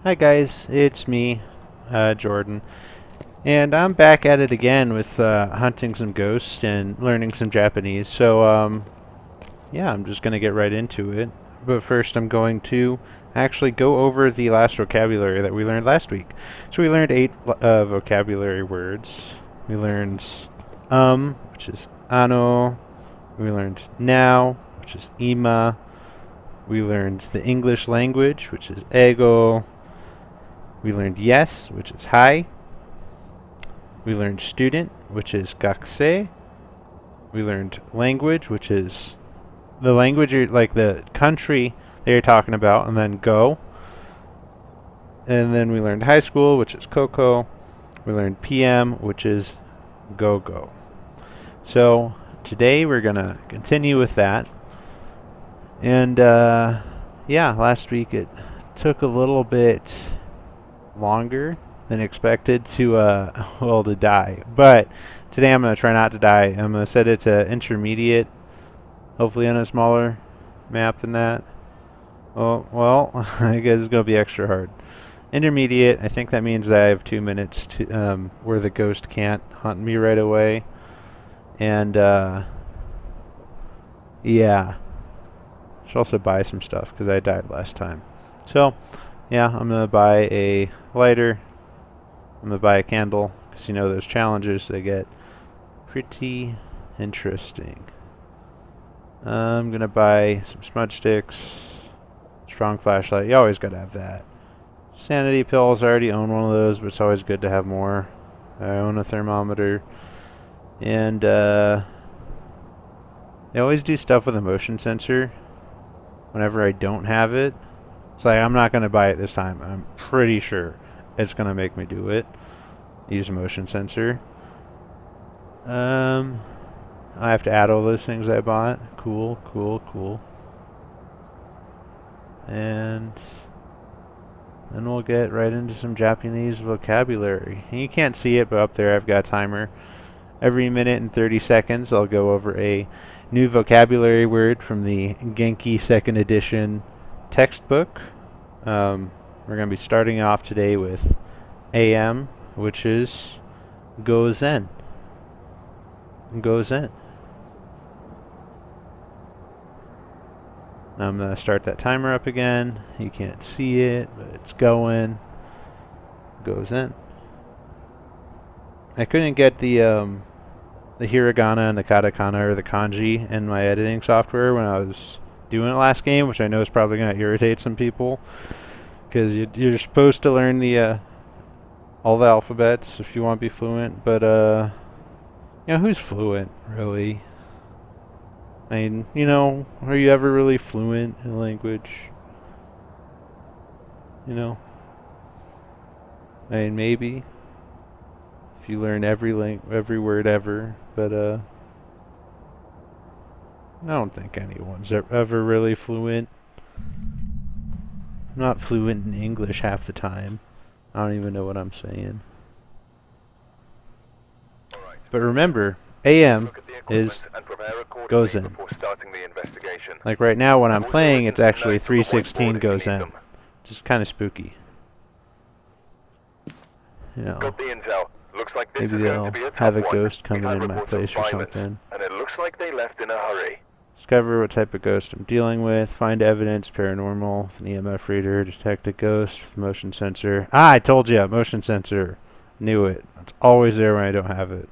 Hi guys, it's me, Jordan, and I'm back at it again with hunting some ghosts and learning some Japanese. Yeah, I'm just gonna get right into it. But first, I'm going to actually go over the last vocabulary that we learned last week. So we learned 8 vocabulary words. We learned which is ano. We learned now, which is ima. We learned the English language, which is ego. We learned yes, which is hi. We learned student, which is gakusei. We learned language, which is the language, like the country that you're talking about, and then go. And then we learned high school, which is koko. We learned PM, which is go go. So today we're going to continue with that. And yeah, last week it took a little bit longer than expected to well, to die, but today I'm going to try not to die. I'm going to set it to intermediate, hopefully on a smaller map than that. Oh well, I guess it's going to be extra hard. Intermediate, I think that means that I have 2 minutes to where the ghost can't hunt me right away. And yeah, should also buy some stuff because I died last time. So yeah, I'm going to buy a lighter. I'm going to buy a candle, because you know those challenges, they get pretty interesting. I'm going to buy some smudge sticks, strong flashlight, you always got to have that. Sanity pills, I already own one of those, but it's always good to have more. I own a thermometer. And they always do stuff with a motion sensor whenever I don't have it. So I'm not going to buy it this time. I'm pretty sure it's going to make me do it. Use a motion sensor. I have to add all those things I bought. Cool, cool, cool. And then we'll get right into some Japanese vocabulary. And you can't see it, but up there I've got a timer. Every minute and 30 seconds I'll go over a new vocabulary word from the Genki 2nd edition textbook. We're going to be starting off today with AM, which is gozen. Gozen. I'm going to start that timer up again. You can't see it, but it's going. Gozen. I couldn't get the hiragana and the katakana or the kanji in my editing software when I was doing it last game, which I know is probably going to irritate some people, because you're supposed to learn the all the alphabets if you want to be fluent, but you know, who's fluent really? I mean, you know, are you ever really fluent in a language? You know, I mean, maybe if you learn every word ever, but I don't think anyone's ever really fluent. I'm not fluent in English half the time. I don't even know what I'm saying. But remember, AM is goes in. Like right now when I'm playing, it's actually 316 goes in. Just kind of spooky. You know, maybe they'll have a ghost coming in my place or something. And it looks like they left in a hurry. Discover what type of ghost I'm dealing with. Find evidence, paranormal, with an EMF reader. Detect a ghost with motion sensor. Ah, I told you, motion sensor. Knew it. It's always there when I don't have it.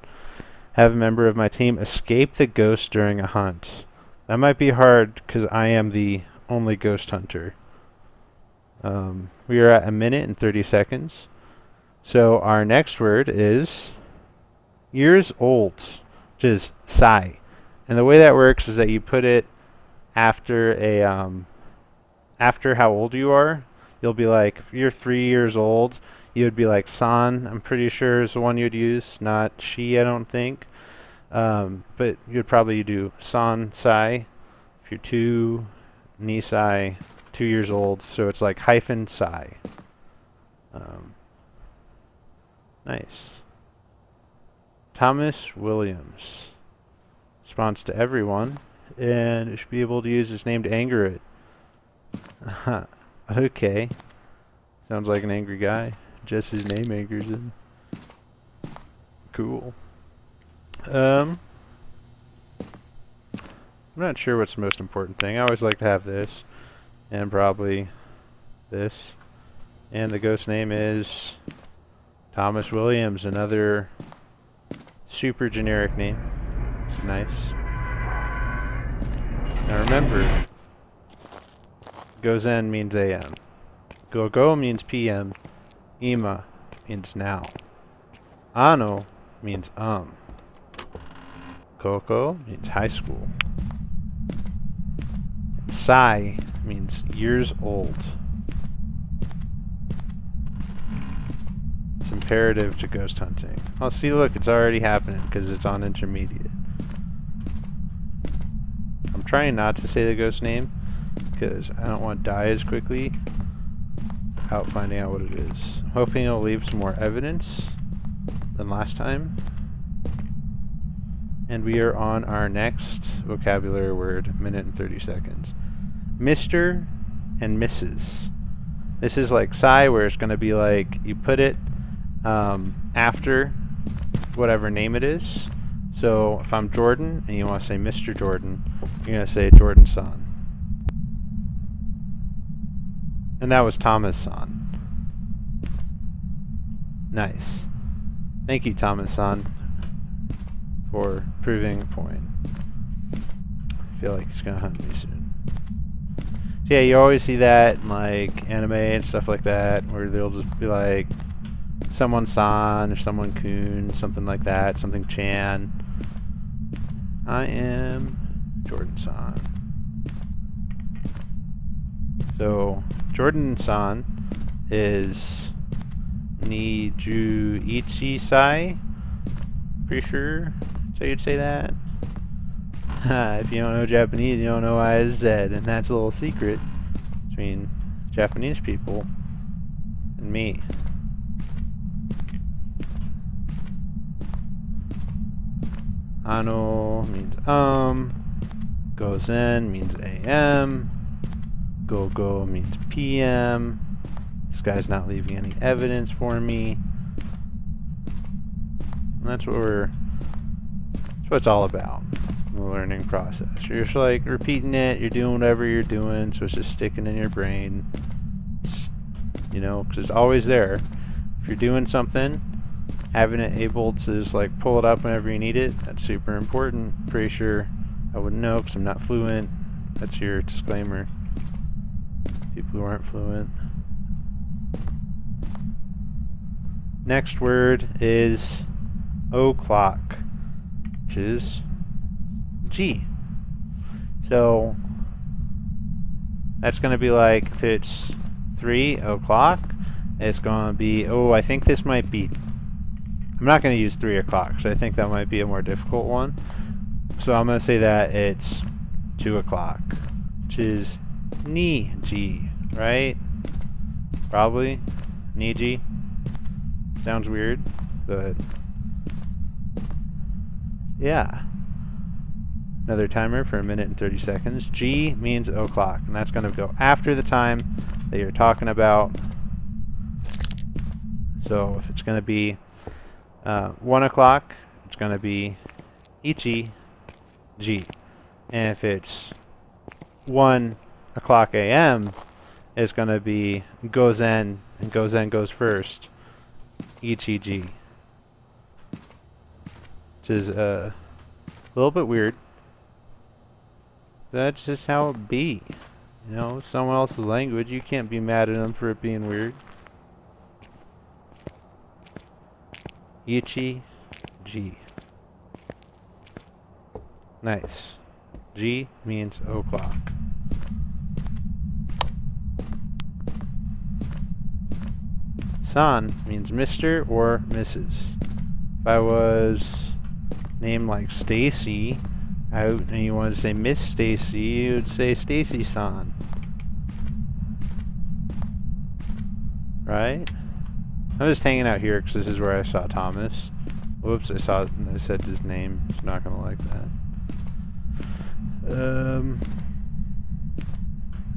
Have a member of my team escape the ghost during a hunt. That might be hard because I am the only ghost hunter. We are at 1 minute and 30 seconds. So our next word is years old, which is sai. And the way that works is that you put it after a after how old you are. You'll be like, if you're 3 years old, you would be like san. I'm pretty sure is the one you'd use, not shi. I don't think. But you'd probably do san sai. If you're 2, nisai, 2 years old. So it's like hyphen sai. Nice. Thomas Williams. Responds to everyone, and it should be able to use his name to anger it. Okay. Sounds like an angry guy. Just his name angers him. Cool. I'm not sure what's the most important thing. I always like to have this. And probably this. And the ghost name is Thomas Williams, another super generic name. It's nice. Now remember, Gozen means AM. Go means PM. Ima means now. Ano means Koko means high school. Sai means years old. It's imperative to ghost hunting. Oh, see, look, it's already happening because it's on intermediate. I'm trying not to say the ghost name because I don't want to die as quickly without finding out what it is. I'm hoping it'll leave some more evidence than last time. And we are on our next vocabulary word, minute and 30 seconds. Mr. and Mrs. This is like Psy, where it's going to be like, you put it after whatever name it is. So if I'm Jordan, and you want to say Mr. Jordan, you're going to say Jordan-san. And that was Thomas-san. Nice. Thank you, Thomas-san, for proving a point. I feel like he's gonna hunt me soon. So yeah, you always see that in like anime and stuff like that, where they'll just be like someone san or someone kun, something like that, something chan. I am Jordan-san. So Jordan-san is Niju Ichi Sai. Pretty sure that's how you'd say that. If you don't know Japanese, you don't know why it's said, and that's a little secret between Japanese people and me. Ano means Gozen means AM, Go means PM. This guy's not leaving any evidence for me. And that's what it's all about, the learning process. You're just like repeating it, you're doing whatever you're doing, so it's just sticking in your brain. You know, because it's always there. If you're doing something, having it able to just like pull it up whenever you need it, that's super important. Pretty sure I wouldn't know because I'm not fluent. That's your disclaimer. People who aren't fluent. Next word is o'clock, which is G. So that's going to be like, if it's 3 o'clock, it's going to be, oh, I think this might be, I'm not going to use 3 o'clock, so I think that might be a more difficult one. So I'm going to say that it's 2 o'clock, which is Ni-ji, right? Probably. Ni-ji. Sounds weird, but yeah. Another timer for a minute and 30 seconds. G means o'clock, and that's going to go after the time that you're talking about. So if it's going to be 1 o'clock, it's going to be Ichi G. And if it's 1 o'clock a.m., it's going to be Gozen, and Gozen goes first. Ichi G. Which is a little bit weird. That's just how it be. You know, someone else's language, you can't be mad at them for it being weird. Ichi G. Nice. G means o'clock. San means Mr. or Mrs. If I was named like Stacy, and you wanted to say Miss Stacy, you would say Stacy-san. Right? I'm just hanging out here because this is where I saw Thomas. Whoops, I said his name. He's not gonna like that.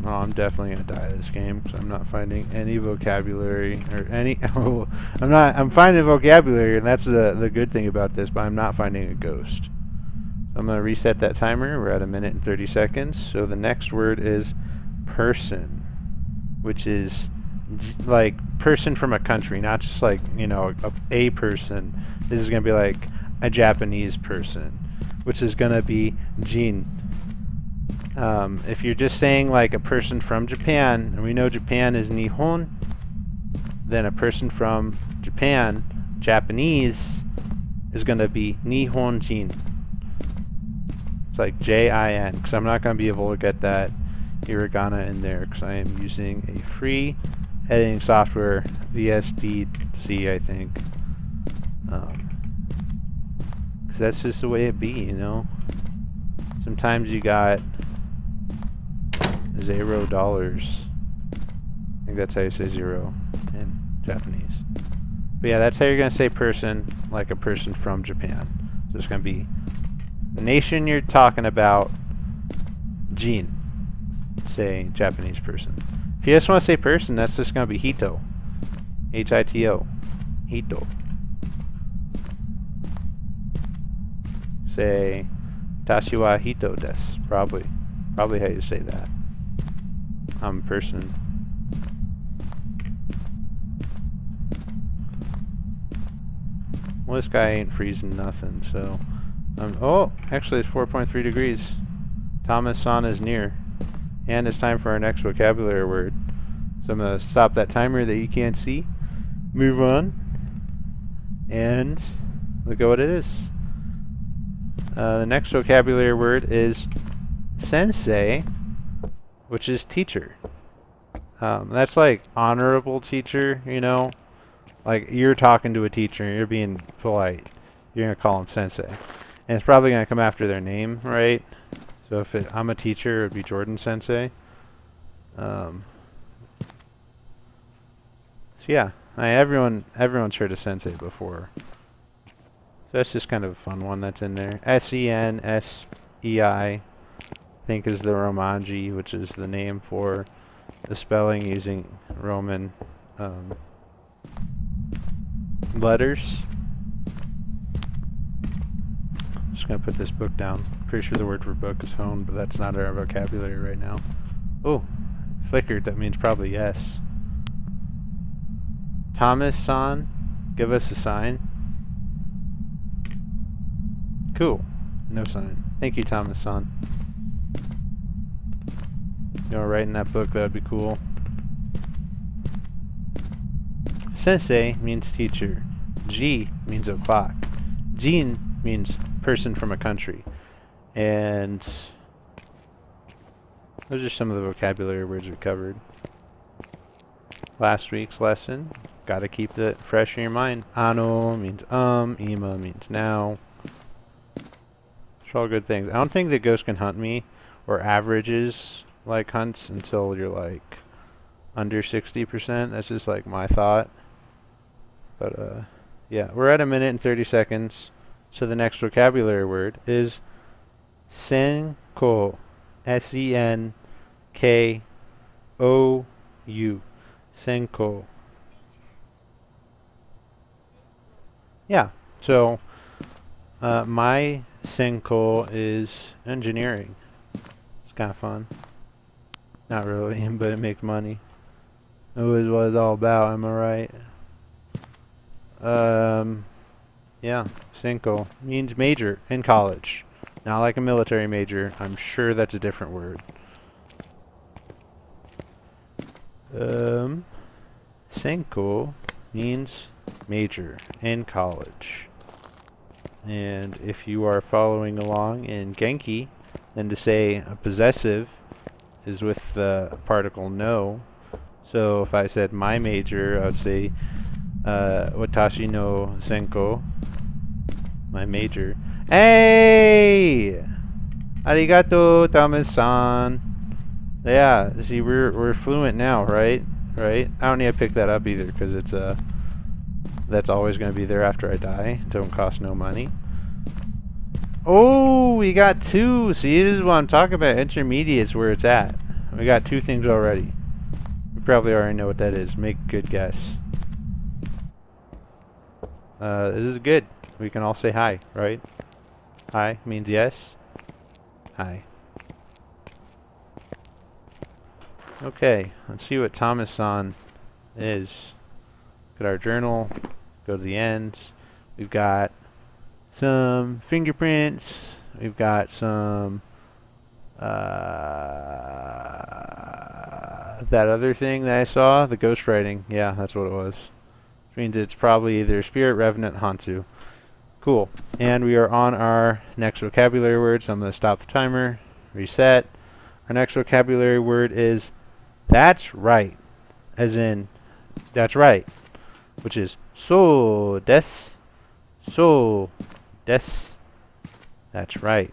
Oh, I'm definitely gonna die this game because I'm not finding any vocabulary or any. Oh, I'm not. I'm finding vocabulary, and that's the good thing about this. But I'm not finding a ghost. I'm gonna reset that timer. We're at 1 minute and 30 seconds. So the next word is person, which is like person from a country, not just like a person. This is gonna be like a Japanese person, which is gonna be Jin. If you're just saying like a person from Japan, and we know Japan is Nihon, then a person from Japan, Japanese, is going to be Nihonjin. It's like J-I-N, because I'm not going to be able to get that hiragana in there, because I am using a free editing software, VSDC, I think. Because that's just the way it be, you know? Sometimes you got $0. I think that's how you say zero in Japanese. But yeah, that's how you're going to say person, like a person from Japan. So it's going to be the nation you're talking about, Jin. Say Japanese person. If you just want to say person, that's just going to be Hito. H-I-T-O. Hito. Say Tashi wa Hito desu. Probably how you say that. I'm a person. Well, this guy ain't freezing nothing, so... oh, actually it's 4.3 degrees. Thomas-san is near. And it's time for our next vocabulary word. So I'm going to stop that timer that you can't see. Move on. And look at what it is. The next vocabulary word is sensei, which is teacher. That's like honorable teacher, you know? Like you're talking to a teacher and you're being polite. You're going to call him sensei. And it's probably going to come after their name, right? So if I'm a teacher, it would be Jordan Sensei. So yeah, everyone's heard of sensei before. So that's just kind of a fun one that's in there. S-E-N-S-E-I, I think is the Romanji, which is the name for the spelling using Roman letters. I'm just going to put this book down. Pretty sure the word for book is hone, but that's not our vocabulary right now. Oh, flickered. That means probably yes. Thomas-san, give us a sign. Cool. No sign. Thank you, Thomas-san. You know, write in that book, that would be cool. Sensei means teacher. Ji means o'clock. Jin means person from a country. And those are some of the vocabulary words we covered. Last week's lesson, gotta keep it fresh in your mind. Ano means ima means now. It's all good things. I don't think the ghost can hunt me, or averages like hunts until you're like under 60%. That's just like my thought. But yeah, we're at 1 minute and 30 seconds. So the next vocabulary word is senko. S-E-N-K-O-U. Senko. Yeah, so my senko is engineering. It's kind of fun. Not really, but it makes money. It was what it's all about, am I right? Yeah, senko means major in college. Not like a military major. I'm sure that's a different word. Senko means major in college. And if you are following along in Genki, then to say a possessive is with the particle no. So if I said my major, I would say watashi no senko, my major. Hey! Arigato, Thomas-san. Yeah, see, we're fluent now, right? Right? I don't need to pick that up either, because it's that's always going to be there after I die. Don't cost no money. Oh, we got 2. See, this is what I'm talking about. Intermediate's where it's at. We got 2 things already. You probably already know what that is. Make a good guess. This is good. We can all say hi, right? Hi means yes. Hi. Okay, let's see what Thomas-san is. Look at our journal. Go to the ends. We've got some fingerprints. We've got some that other thing that I saw, the ghostwriting. Yeah, that's what it was. Which means it's probably either Spirit, Revenant, Hantu. Cool. And we are on our next vocabulary word, so I'm going to stop the timer, reset. Our next vocabulary word is that's right. As in, that's right. Which is so des. So des. That's right.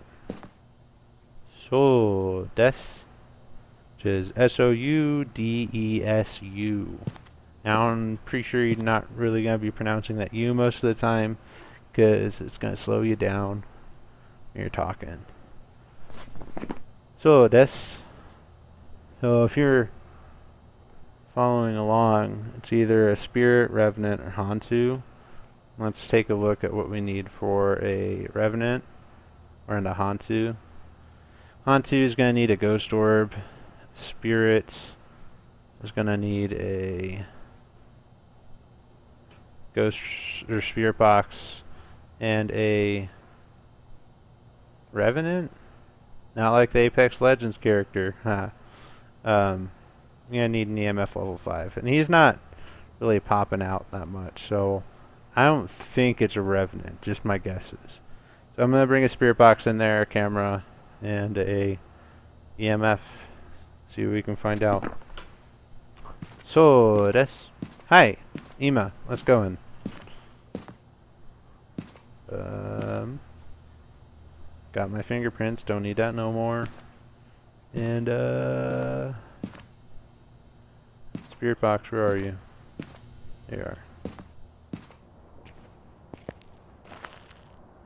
So des. Which is S-O-U-D-E-S-U. Now I'm pretty sure you're not really going to be pronouncing that U most of the time, because it's going to slow you down when you're talking. So des. So if you're following along, it's either a Spirit, Revenant, or Hantu. Let's take a look at what we need for a Revenant or a Hantu. Hantu is going to need a Ghost Orb. Spirit is going to need a Ghost or Spirit Box and a Revenant? Not like the Apex Legends character, huh? You're going to need an EMF level 5. And he's not really popping out that much, so I don't think it's a Revenant, just my guesses. So I'm going to bring a Spirit Box in there, a camera, and a EMF. See what we can find out. So, des. Hi, Ima, let's go in. Got my fingerprints, don't need that no more. And, Spirit Box, where are you? There you are.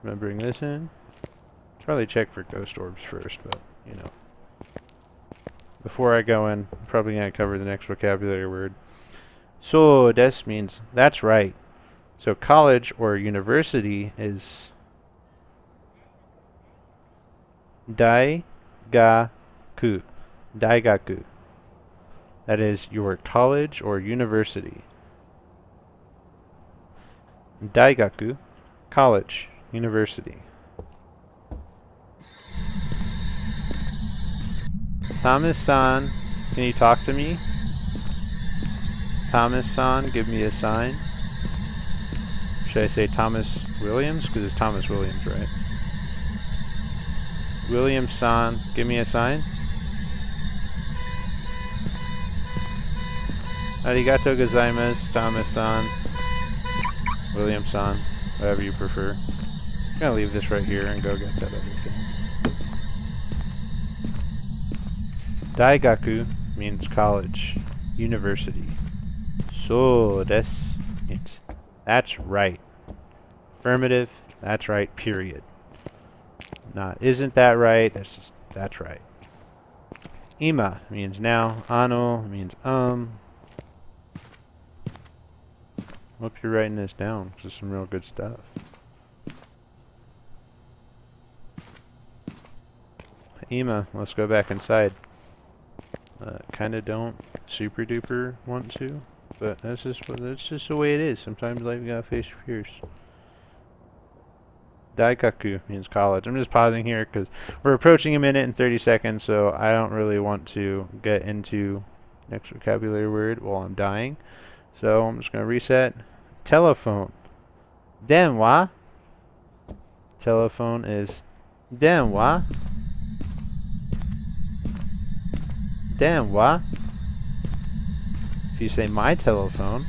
I'm gonna bring this in. Probably check for ghost orbs first, but, you know. Before I go in, I'm probably gonna cover the next vocabulary word. So, des means that's right. So, college or university is Daigaku. Daigaku. That is your college or university. Daigaku, college, university. Thomas-san, can you talk to me? Thomas-san, give me a sign. Should I say Thomas Williams? Because it's Thomas Williams, right? Williams-san, give me a sign. Arigato gozaimasu, Thomas-san. Williams-san, whatever you prefer. I'm gonna leave this right here and go get that other thing. Daigaku means college, university. So des means that's right. Affirmative, that's right, period. Not isn't that right, that's just that's right. Ima means now, ano means Hope you're writing this down. This is some real good stuff. Ima, let's go back inside. Kinda don't super duper want to, but that's just the way it is. Sometimes life you gotta face your fears. Daikaku means college. I'm just pausing here because we're approaching a minute and 30 seconds, so I don't really want to get into next vocabulary word while I'm dying. So I'm just gonna reset. Telephone. Denwa. Telephone is denwa. Denwa. If you say my telephone,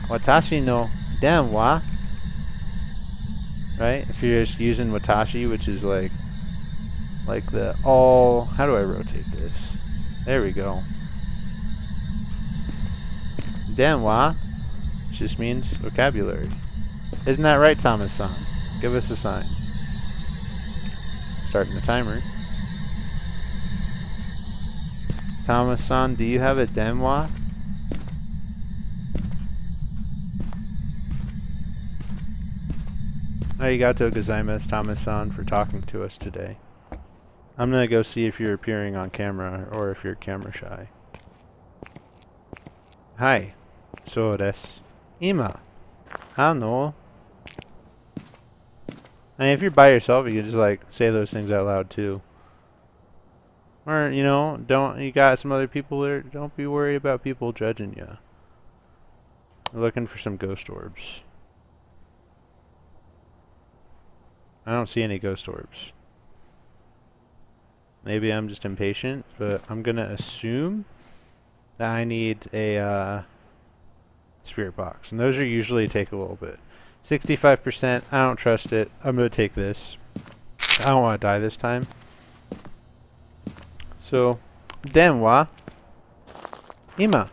watashi no denwa. Right? If you're just using watashi, which is like the all. How do I rotate this? There we go. Denwa just means vocabulary. Isn't that right, Thomas-san? Give us a sign. Starting the timer. Thomas-san, do you have a denwa? Arigato gozaimasu, Thomas-san, for talking to us today. I'm gonna go see if you're appearing on camera or if you're camera shy. Hi. So desu. Ima. Ano. I mean, if you're by yourself, you can just like say those things out loud too. Or, you know, you got some other people there, don't be worried about people judging you. We're looking for some ghost orbs. I don't see any ghost orbs. Maybe I'm just impatient, but I'm gonna assume that I need a spirit box. And those are usually take a little bit. 65%, I don't trust it. I'm gonna take this. I don't want to die this time. So, denwa. Ima.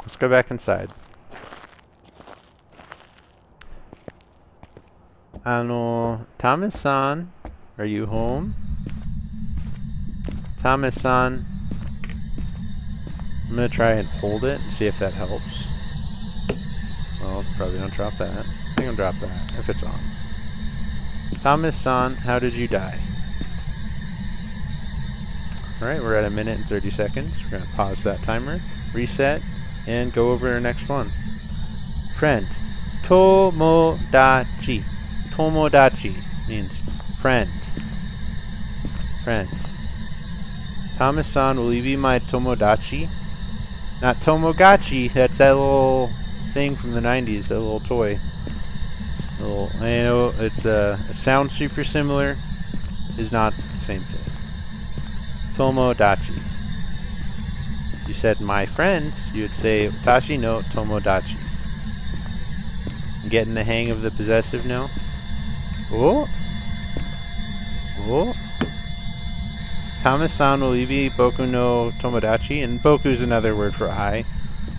Let's go back inside. Thomas-san, are you home? Thomas-san, I'm gonna try and hold it and see if that helps. Well, probably don't drop that. I think I'll drop that if it's on. Thomas-san, how did you die? Alright, we're at 1 minute and 30 seconds. We're gonna pause that timer, reset, and go over our next one. Friend. Tomodachi. Tomodachi means friend. Friend. Thomas-san, will you be my Tomodachi? Not Tomogachi, that's that little thing from the 90s, that little toy. I know it sounds super similar, is not the same thing. Tomodachi. You said my friend, you would say Tashi no Tomodachi. Getting the hang of the possessive now? Oh? Oh? Thomas-san, will you be Boku no Tomodachi? And Boku is another word for I.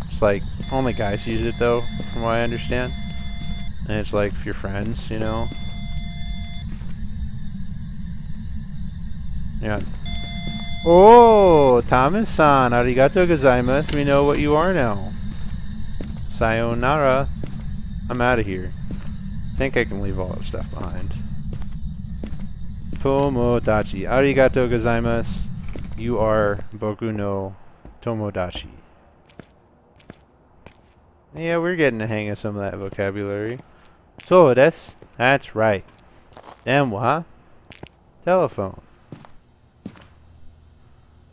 It's like, only guys use it though, from what I understand. And it's like, if you're friends, you know? Yeah. Oh, Thomas-san, arigato gozaimasu. We know what you are now. Sayonara. I'm out of here. I think I can leave all that stuff behind. Tomodachi. Arigato gozaimasu. You are Boku no Tomodachi. Yeah, we're getting the hang of some of that vocabulary. So desu. That's right. Denwa. Telephone.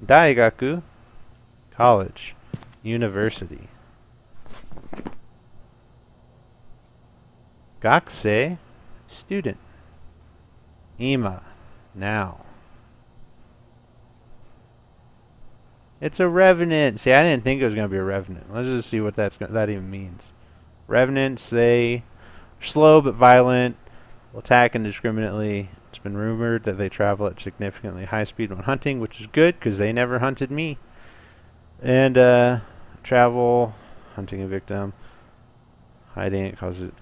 Daigaku. College. University. Gakusei. Student. Ima. Now. It's a revenant. See, I didn't think it was going to be a revenant. Let's just see what that even means. Revenants, they are slow but violent, will attack indiscriminately. It's been rumored that they travel at significantly high speed when hunting, which is good because they never hunted me. And travel, hunting a victim, hiding it causes it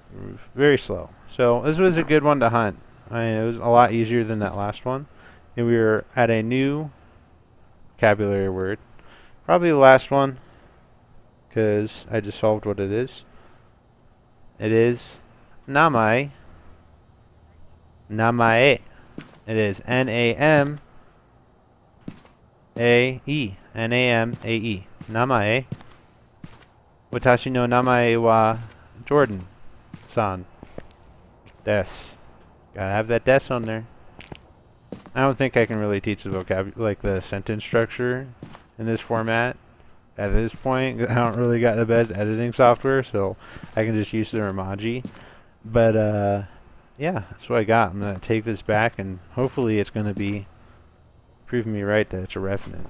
very slow. So this was a good one to hunt. I mean, it was a lot easier than that last one. And we were at a new vocabulary word. Probably the last one, because I just solved what it is. It is namai. Namae. It is N-A-M-A-E. N-A-M-A-E. Namae. Watashi no namae wa Jordan-san. Des. Gotta have that des on there. I don't think I can really teach the vocabulary, like the sentence structure in this format at this point. I don't really got the best editing software, so I can just use the Ramaji. But yeah, that's what I got. I'm gonna take this back, and hopefully it's gonna be proving me right that it's a revenant.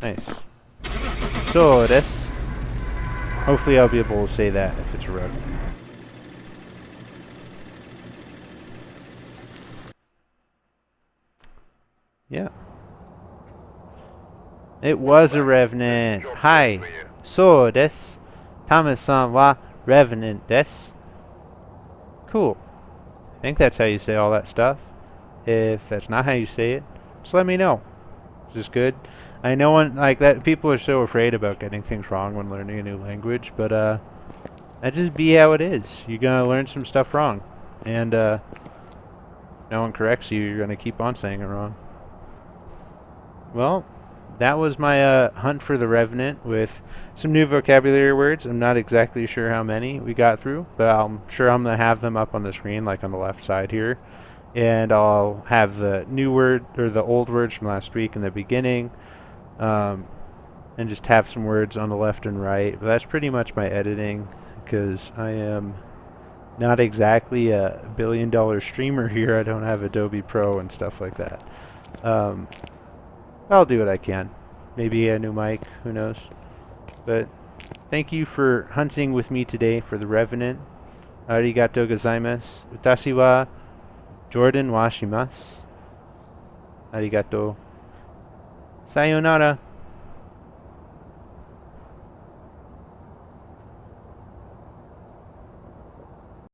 Nice. So this. Hopefully I'll be able to say that if it's a revenant. Yeah. It was a revenant. Hi. So desu. Thomas-san wa revenant desu. Cool. I think that's how you say all that stuff. If that's not how you say it, just let me know. Is this good? I know like that people are so afraid about getting things wrong when learning a new language, but that just be how it is. You're gonna learn some stuff wrong, and no one corrects you. You're gonna keep on saying it wrong. Well, that was my hunt for the Revenant with some new vocabulary words. I'm not exactly sure how many we got through, but I'm sure I'm gonna have them up on the screen, like on the left side here, and I'll have the new word or the old words from last week in the beginning. And just have some words on the left and right. But that's pretty much my editing, because I am not exactly a billion-dollar streamer here. I don't have Adobe Pro and stuff like that. I'll do what I can. Maybe a new mic, who knows. But thank you for hunting with me today for the Revenant. Arigato gozaimasu. Watashi wa Jordan wa shimasu. Arigato. Sayonara.